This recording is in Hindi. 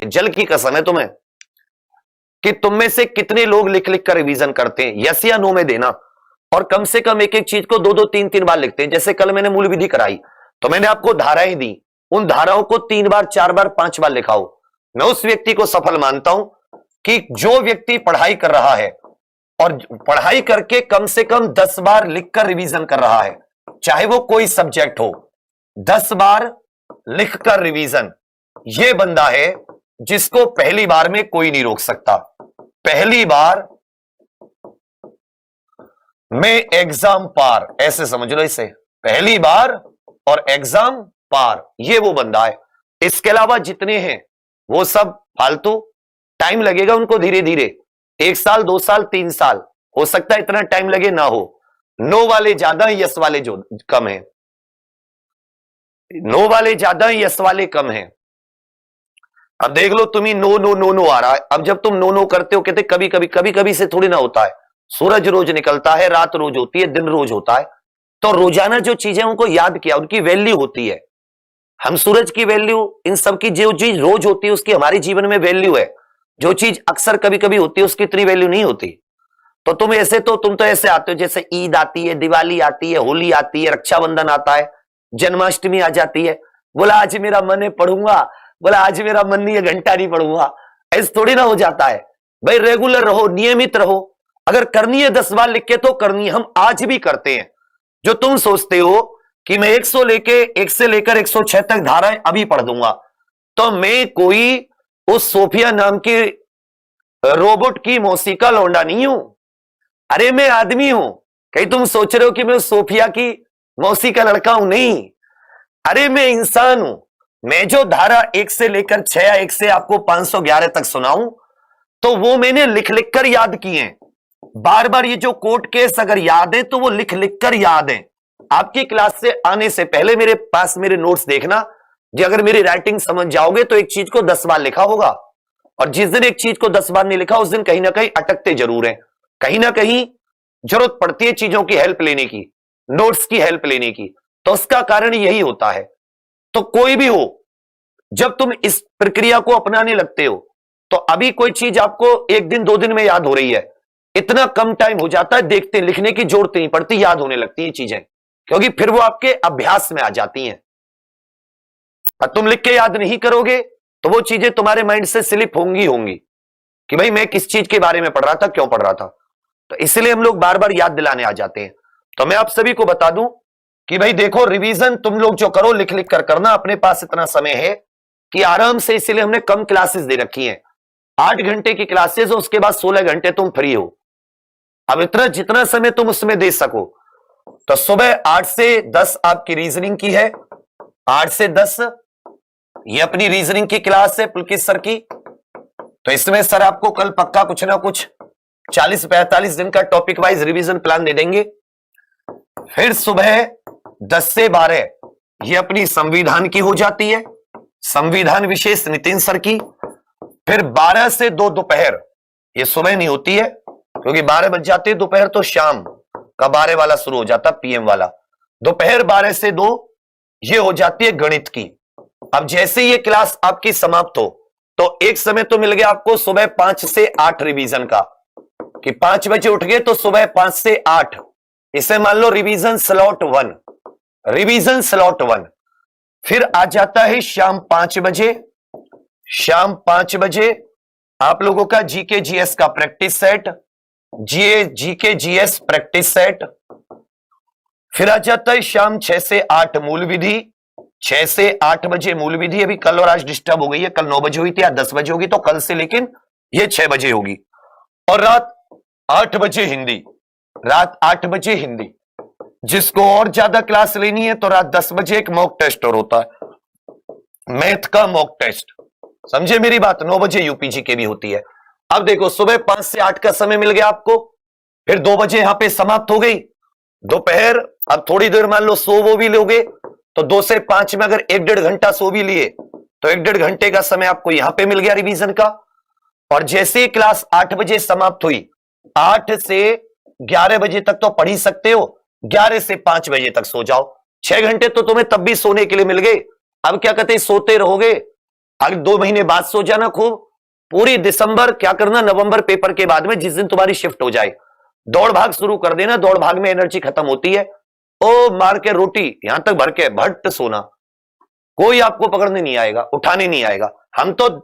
जल की कसम है तुम्हें कि तुम में से कितने लोग लिख लिख कर रिवीजन करते हैं। यस या नो में देना, और कम से कम एक एक चीज को 2-2 3-3 बार लिखते हैं। जैसे कल मैंने मूल विधि कराई तो मैंने आपको धाराएं दी, उन धाराओं को 3 बार 4 बार 5 बार लिखाओ। मैं उस व्यक्ति को सफल मानता हूं कि जो व्यक्ति पढ़ाई कर रहा है और पढ़ाई करके कम से कम 10 बार लिखकर रिवीजन कर रहा है, चाहे वो कोई सब्जेक्ट हो, 10 बार लिखकर रिवीजन, ये बंदा है जिसको पहली बार में कोई नहीं रोक सकता। पहली बार में एग्जाम पार, ऐसे समझ लो इसे, पहली बार और एग्जाम पार, ये वो बंदा है। इसके अलावा जितने हैं वो सब फालतू, टाइम लगेगा उनको धीरे धीरे, 1 साल 2 साल 3 साल, हो सकता है इतना टाइम लगे ना हो। नो वाले ज्यादा है, यस वाले जो कम है। नो वाले ज्यादा है, यस वाले कम है। अब देख लो तुम ही नो नो नो नो आ रहा है। अब जब तुम नो नो करते हो, कहते कभी कभी कभी कभी से थोड़ी ना होता है। सूरज रोज निकलता है, रात रोज होती है, दिन रोज होता है। तो रोजाना जो चीजें उनको याद किया, उनकी वैल्यू होती है। हम सूरज की वैल्यू, इन सब की जो चीज रोज होती है उसकी हमारी जीवन में वैल्यू है। जो चीज अक्सर कभी कभी होती है उसकी इतनी वैल्यू नहीं होती। तो तुम तो ऐसे आते हो जैसे ईद आती है, दिवाली आती है, होली आती है, रक्षाबंधन आता है, जन्माष्टमी आ जाती है, बोला आज मेरा मन है पढ़ूंगा, बोला आज मेरा मन नहीं है घंटा नहीं पढ़ूंगा। ऐसे थोड़ी ना हो जाता है भाई। रेगुलर रहो, नियमित रहो। अगर करनी है 10 बार लिख के तो करनी है। हम आज भी करते हैं। जो तुम सोचते हो कि मैं 1 से लेकर 106 तक धाराएं अभी पढ़ दूंगा, तो मैं कोई उस सोफिया नाम की रोबोट की मौसी का लौंडा नहीं हूं। अरे मैं आदमी हूं। कहीं तुम सोच रहे हो कि मैं उस सोफिया की मौसी का लड़का हूं? नहीं, अरे मैं इंसान हूं। मैं जो धारा 1 से लेकर 6 या 1 से आपको 511 तक सुनाऊं, तो वो मैंने लिख लिख कर याद किए हैं। बार बार ये जो कोर्ट केस अगर याद है तो वो लिख लिख कर याद है। आपकी क्लास से आने से पहले मेरे पास मेरे नोट्स देखना, जी अगर मेरी राइटिंग समझ जाओगे तो एक चीज को 10 बार लिखा होगा। और जिस दिन एक चीज को 10 बार नहीं लिखा, उस दिन कहीं ना कहीं अटकते जरूर हैं। कहीं ना कहीं जरूरत पड़ती है चीजों की हेल्प लेने की, नोट्स की हेल्प लेने की। तो उसका कारण यही होता है। तो कोई भी हो, जब तुम इस प्रक्रिया को अपनाने लगते हो, तो अभी कोई चीज आपको 1 दिन 2 दिन में याद हो रही है, इतना कम टाइम हो जाता है, देखते लिखने की जरूरत नहीं पड़ती, याद होने लगती है चीजें, क्योंकि फिर वो आपके अभ्यास में आ जाती हैं। और तुम लिख के याद नहीं करोगे तो वो चीजें तुम्हारे माइंड से स्लिप होंगी कि भाई मैं किस चीज के बारे में पढ़ रहा था, क्यों पढ़ रहा था। तो इसलिए हम लोग बार बार याद दिलाने आ जाते हैं। तो मैं आप सभी को बता दूं कि भाई देखो, रिवीजन तुम लोग जो करो लिख लिख कर करना। अपने पास इतना समय है कि आराम से, इसीलिए हमने कम क्लासेस दे रखी हैं, 8 घंटे की क्लासेस, उसके बाद 16 घंटे तुम फ्री हो। अब इतना जितना समय तुम उसमें दे सको। तो सुबह 8 से 10 आपकी रीजनिंग की है, 8 से 10 ये अपनी रीजनिंग की क्लास है पुलकित सर की। तो इसमें सर आपको कल पक्का कुछ ना कुछ 40-45 दिन का टॉपिक वाइज रिवीजन प्लान दे देंगे। फिर सुबह 10 से 12 ये अपनी संविधान की हो जाती है, संविधान विशेष नितिन सर की। फिर 12 से 2 दोपहर, ये सुबह नहीं होती है क्योंकि 12 बज जाते हैं, दोपहर तो शाम का 12 वाला शुरू हो जाता, पीएम वाला। दोपहर 12 से 2 ये हो जाती है गणित की। अब जैसे ये क्लास आपकी समाप्त हो तो एक समय तो मिल गया आपको सुबह 5 से 8 रिवीजन का, कि 5 बजे उठ गए तो सुबह 5 से 8, इसे मान लो रिवीजन स्लॉट 1, रिवीजन स्लॉट 1। फिर आ जाता है शाम 5 बजे, शाम 5 बजे आप लोगों का जीके जीएस का practice set, GK GS practice set. फिर आ जाता है शाम 6 से 8 मूल विधि, 6 से 8 बजे मूल विधि। अभी कल और आज डिस्टर्ब हो गई है, कल 9 बजे हुई थी, आज 10 बजे होगी, तो कल से लेकिन ये 6 बजे होगी। और रात 8 बजे हिंदी, रात 8 बजे हिंदी। जिसको और ज्यादा क्लास लेनी है तो रात 10 बजे एक मॉक टेस्ट और होता है, मैथ का मॉक टेस्ट, समझे मेरी बात। 9 बजे यूपीजी के भी होती है। अब देखो सुबह 5 से 8 का समय मिल गया आपको, फिर 2 बजे यहां पे समाप्त हो गई दोपहर। अब थोड़ी देर मान लो सो वो भी लोगे तो 2 से 5 में अगर 1-1.5 घंटा सो भी लिए तो 1-1.5 घंटे का समय आपको यहां पे मिल गया रिवीजन का। और जैसे ही क्लास 8 बजे समाप्त हुई, 8 से 11 बजे तक तो पढ़ ही सकते हो, 11 से 5 बजे तक सो जाओ। 6 घंटे तो तुम्हें तब भी सोने के लिए मिल गए। अब क्या कहते हैं, सोते रहोगे। अगर 2 महीने बाद सो जाना खूब, पूरी दिसंबर क्या करना, नवंबर पेपर के बाद में जिस दिन तुम्हारी शिफ्ट हो जाए दौड़ भाग शुरू कर देना। दौड़ भाग में एनर्जी खत्म होती है, ओ मार के रोटी यहां तक भर के भट्ट सोना, कोई आपको पकड़ने नहीं आएगा, उठाने नहीं आएगा। हम तो